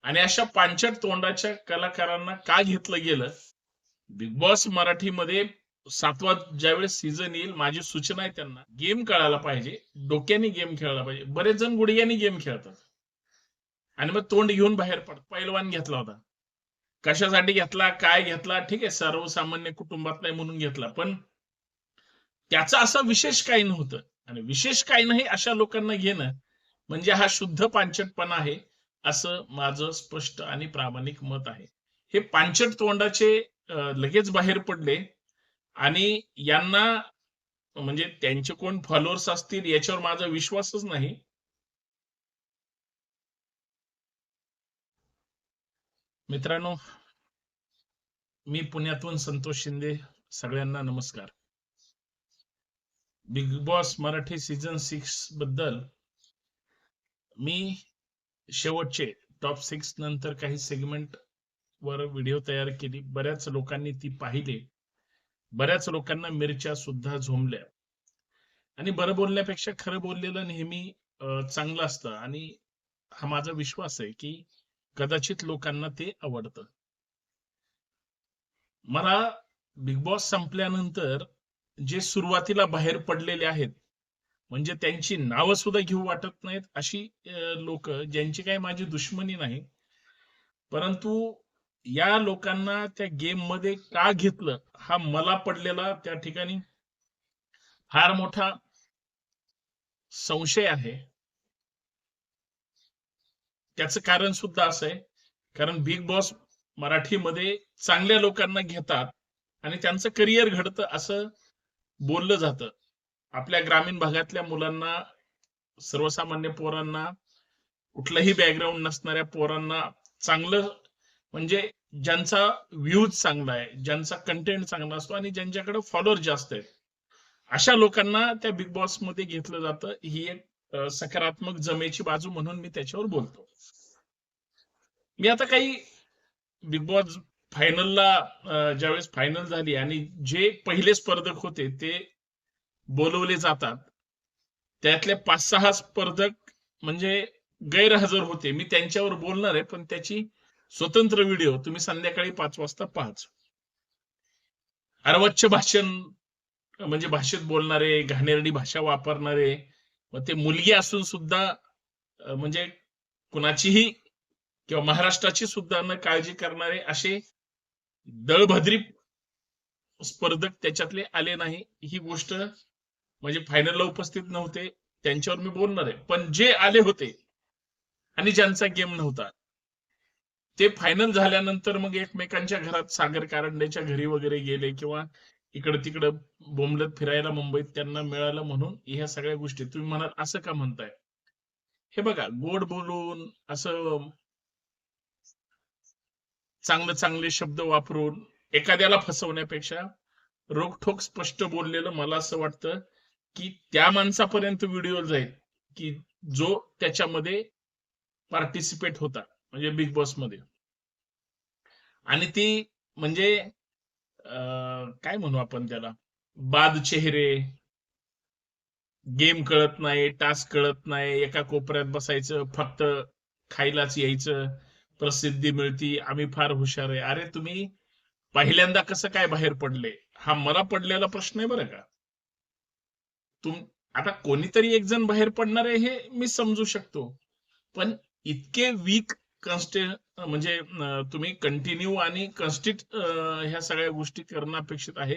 आणि अशा पांचट तोंडाच्या कलाकारांना का घेतलं गेलं? बिग बॉस मराठीमध्ये 7वा ज्यावेळेस सीझन येईल, माझी सूचना आहे त्यांना, गेम कळायला पाहिजे, डोक्याने गेम खेळला पाहिजे. बरेच जण गुडघ्याने गेम खेळतात आणि मग तोंड घेऊन बाहेर पडतात. पैलवान घेतला होता. कशासाठी घेतला, काय घेतला, ठीक आहे, सर्वसामान्य कुटुंबात नाही म्हणून घेतला, पण त्याचा असा विशेष काही नव्हतं. आणि विशेष काही नाही अशा लोकांना घेणं म्हणजे हा शुद्ध पांचटपणा आहे, असं माझं स्पष्ट आणि प्रामाणिक मत आहे. हे पांचट तोंडाचे लगेच बाहेर पडले आणि यांना म्हणजे त्यांचे कोण फॉलोअर्स असतील याच्यावर माझा विश्वासच नाही. मित्रांनो, मी पुण्यातून संतोष शिंदे. सगळ्यांना नमस्कार. बिग बॉस मराठी सीझन 6 बद्दल मी शेवटचे टॉप 6 नंतर काही सेगमेंट वर व्हिडिओ तयार केली. बऱ्याच लोकांनी ती पाहिली. बऱ्याच लोकांना मिरच्या सुद्धा झोंबल्या. आणि बरं बोलण्यापेक्षा खरं बोललेलं नेहमी चांगलं असतं आणि हा माझा विश्वास आहे की कदाचित लोकांना ते आवडतं. मला बिग बॉस संपल्यानंतर जे सुरुवातीला बाहेर पडलेले आहेत, म्हणजे त्यांची नावं सुद्धा घेऊ वाटत नाहीत अशी लोक, ज्यांची काही माझी दुश्मनी नाही, परंतु या लोकांना त्या गेम मध्ये का घेतलं, हा मला पडलेला त्या ठिकाणी फार मोठा संशय आहे. त्याचं कारण सुद्धा असं आहे, कारण बिग बॉस मराठीमध्ये चांगल्या लोकांना घेतात आणि त्यांचं करिअर घडतं असं बोललं जातं. आपल्या ग्रामीण भागातल्या मुलांना, सर्वसामान्य पोरांना, कुठलंही बॅकग्राऊंड नसणाऱ्या पोरांना चांगलं, म्हणजे ज्यांचा व्ह्यूज चांगला आहे, ज्यांचा कंटेंट चांगला असतो आणि ज्यांच्याकडे फॉलोअर जास्त आहेत, अशा लोकांना त्या बिग बॉस मध्ये घेतलं जातं. ही एक सकारात्मक जमेची बाजू म्हणून मी त्याच्यावर बोलतो. मी आता काही बिग बॉस फायनलला ज्यावेळेस फायनल झाली आणि जे पहिले स्पर्धक होते ते बोलवले जातात, त्यातले 5-6 स्पर्धक म्हणजे गैरहजर होते. मी त्यांच्यावर बोलणार आहे, पण त्याची स्वतंत्र व्हिडिओ तुम्ही संध्याकाळी 5 वाजता पाहाच. अर्वाच्य भाषण, म्हणजे भाषेत बोलणारे, घाणेरडी भाषा वापरणारे, मग ते मुलगी असून सुद्धा म्हणजे कुणाचीही किंवा महाराष्ट्राची सुद्धा न काळजी करणारे असे दळभद्री स्पर्धक त्याच्यातले आले नाही. ही गोष्ट म्हणजे फायनलला उपस्थित नव्हते त्यांच्यावर मी बोलणार आहे, पण जे आले होते आणि ज्यांचा गेम नव्हता ते फायनल झाल्यानंतर मग एकमेकांच्या घरात, सागर कारंडेच्या घरी वगैरे गेले किंवा इकडं तिकडं बोंबलत फिरायला मुंबईत त्यांना मिळालं, म्हणून ह्या सगळ्या गोष्टी. तुम्ही म्हणाल असं का म्हणताय? हे बघा, गोड बोलून असं चांगले चांगले शब्द वापरून एखाद्याला फसवण्यापेक्षा रोखठोक स्पष्ट बोललेलं मला असं वाटतं की त्या माणसापर्यंत व्हिडिओ जाईल की जो त्याच्यामध्ये पार्टिसिपेट होता, म्हणजे बिग बॉस मध्ये. आणि ती म्हणजे काय म्हणू आपण त्याला, बाद चेहरे, गेम कळत नाही, टास्क कळत नाही, एका कोपऱ्यात बसायचं, फक्त खायलाच यायचं, प्रसिद्धी मिळती, आम्ही फार हुशार आहे. अरे तुम्ही पहिल्यांदा कसं काय बाहेर पडले, हा मला पडलेला प्रश्न आहे बरं का. तुम आता कोणीतरी एक जण बाहेर पडणार आहे हे मी समजू शकतो, पण इतके वीक कन्स्टे म्हणजे तुम्ही कंटिन्यू आणि कन्स्टिट ह्या सगळ्या गोष्टी करणं अपेक्षित आहे.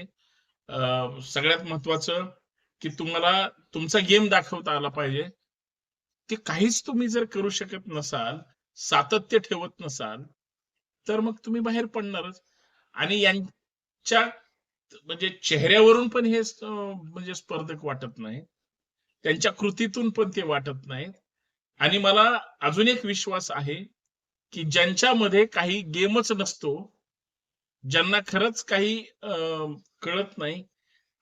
सगळ्यात महत्वाचं की तुम्हाला तुमचा गेम दाखवता आला पाहिजे. ते काहीच तुम्ही जर करू शकत नसाल, सातत्य ठेवत नसाल, तर मग तुम्ही बाहेर पडणारच. आणि यांच्या म्हणजे चेहऱ्यावरून पण हे म्हणजे स्पर्धक वाटत नाही, त्यांच्या कृतीतून पण ते वाटत नाही. आणि मला अजून एक विश्वास आहे की ज्यांच्यामध्ये काही गेमच नसतो, ज्यांना खरंच काही कळत नाही,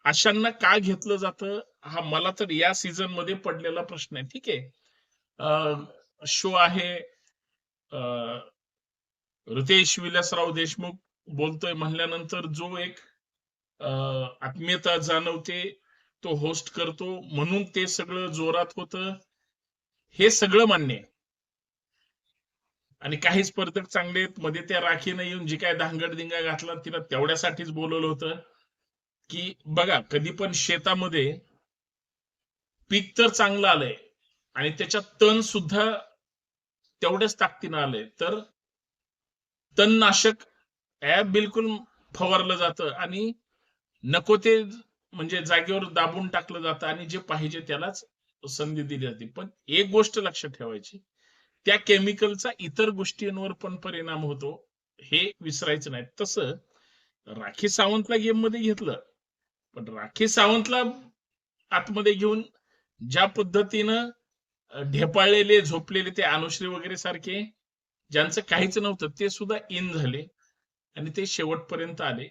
अशांना का घेतलं जातं, हा मला तर या सीझन मध्ये पडलेला प्रश्न आहे. ठीक आहे, शो आहे, रितेश विलासराव देशमुख बोलतोय म्हणल्यानंतर जो एक आत्मीयता जाणवते, तो होस्ट करतो म्हणून ते सगळं जोरात होतं, हे सगळं मान्य आहे. आणि काही स्पर्धक चांगले आहेत, मध्ये त्या राखीनं येऊन जी काय धांगडधिंगा घातला तिला तेवढ्यासाठीच बोलवलं होतं की बघा कधी पण शेतामध्ये पीक तर चांगलं आलंय आणि त्याच्यात तण सुद्धा तेवढ्याच ताकदीनं आलंय तर तणनाशक बिलकुल फवारलं जातं आणि नको ते म्हणजे जागेवर दाबून टाकलं जातं आणि जे पाहिजे त्यालाच संधी दिली जाते. पण एक गोष्ट लक्षात ठेवायची, त्या केमिकलचा इतर गोष्टींवर पण परिणाम होतो, हे विसरायचं नाही. तसं राखी सावंतला गेममध्ये घेतलं, पण राखी सावंतला आतमध्ये घेऊन ज्या पद्धतीनं ढेपाळलेले, झोपलेले ते अनुश्री वगैरे सारखे ज्यांचं काहीच नव्हतं ते सुद्धा इन झाले आणि ते शेवटपर्यंत आले.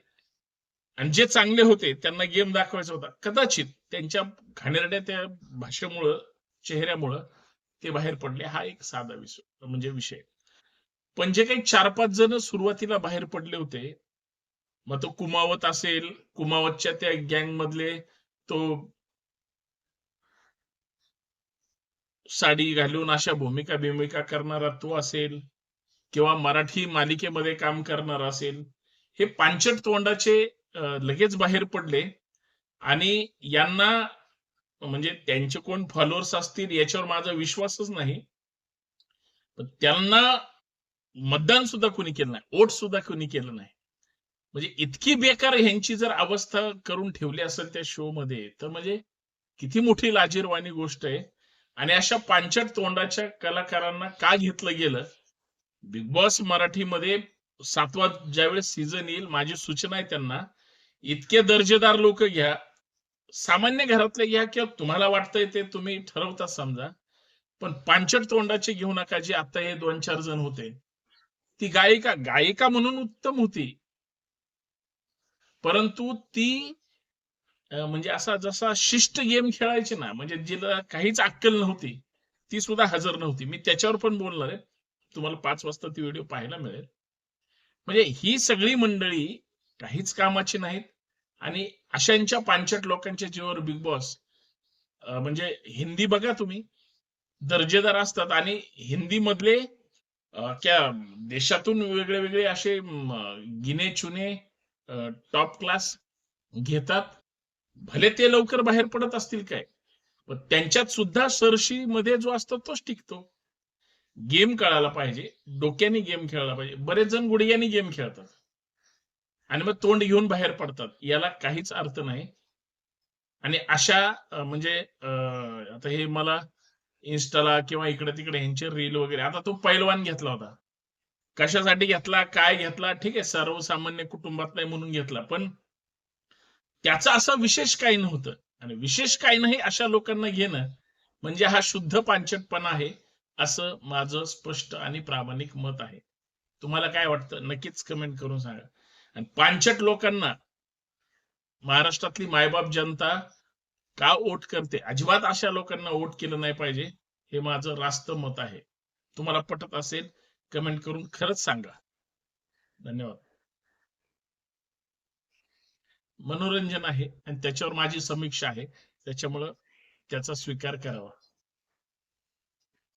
आणि जे चांगले होते त्यांना गेम दाखवायचा होता. कदाचित त्यांच्या घाणेरड्या त्या भाषेमुळं, चेहऱ्यामुळं ते बाहेर पडले. हा एक साधा म्हणजे विषय. पण जे काही 4-5 जण सुरुवातीला बाहेर पडले होते, मग तो कुमावत असेल, कुमावतच्या त्या गँग मधले तो साडी घालून अशा भूमिका करणारा तो असेल किंवा मराठी मालिकेमध्ये काम करणारा असेल, हे पांचट तोंडाचे लगेच बाहेर पडले आणि यांना म्हणजे त्यांचे कोण फॉलोअर्स असतील याच्यावर माझा विश्वासच नाही. पण त्यांना मतदान सुद्धा कोणी केलं नाही, वोट सुद्धा कोणी केलं नाही. म्हणजे इतकी बेकार ह्यांची जर अवस्था करून ठेवली असेल त्या शो मध्ये, तर म्हणजे किती मोठी लाजिरवाणी गोष्ट आहे. आणि अशा पांचट तोंडाच्या कलाकारांना का घेतलं गेलं? बिग बॉस मराठीमध्ये 7वा ज्यावेळेस सीझन येईल, माझी सूचना आहे त्यांना, इतके दर्जेदार लोक घ्या, सामान्य घरातले घ्या किंवा तुम्हाला वाटतंय ते तुम्ही ठरवता समजा, पण पांचट तोंडाचे घेऊ नका. जे आता हे 2-4 जण होते, ती गायिका म्हणून उत्तम होती, परंतु ती म्हणजे असा जसा शिष्ट गेम खेळायची ना, म्हणजे जिला काहीच अक्कल नव्हती, ती सुद्धा हजर नव्हती. मी त्याच्यावर पण बोलणार आहे, तुम्हाला 5 वाजता ती व्हिडिओ पाहायला मिळेल. म्हणजे ही सगळी मंडळी काहीच कामाची नाहीत आणि अशांच्या पांचट लोकांच्या जीवावर बिग बॉस म्हणजे हिंदी बघा तुम्ही, दर्जेदार असतात आणि हिंदी मधले क्या देशातून वेगळे वेगळे असे गिने चुने टॉप क्लास घेतात. भले ते लवकर बाहेर पडत असतील काय, पण त्यांच्यात सुद्धा सरशी मध्ये जो असतो तोच टिकतो. गेम कळायला पाहिजे, डोक्याने गेम खेळायला पाहिजे. बरेच जण गुडघ्याने गेम खेळतात आणि मग तोंड घेऊन बाहेर पडतात, याला काहीच अर्थ नाही. आणि अशा म्हणजे आता हे मला इन्स्टाला किंवा इकडे तिकडे ह्यांचे रील वगैरे, आता तो पैलवान घेतला होता, कशासाठी घेतला, काय घेतला, ठीक आहे, सर्वसामान्य कुटुंबातला म्हणून घेतला, पण त्याचा असं विशेष काही नव्हतं. आणि विशेष काही नाही अशा लोकांना घेणं म्हणजे हा शुद्ध पांचटपणा आहे, असं माझं स्पष्ट आणि प्रामाणिक मत आहे. तुम्हाला काय वाटतं नक्कीच कमेंट करून सांगा. आणि पांचट लोकांना महाराष्ट्रातली मायबाप जनता का वोट करते? अजिबात अशा लोकांना वोट केलं नाही पाहिजे, हे माझं रास्त मत आहे. तुम्हाला पटत असेल कमेंट करून खरंच सांगा. धन्यवाद. मनोरंजन आहे आणि त्याच्यावर माझी समीक्षा आहे, त्याच्यामुळं त्याचा स्वीकार करावा.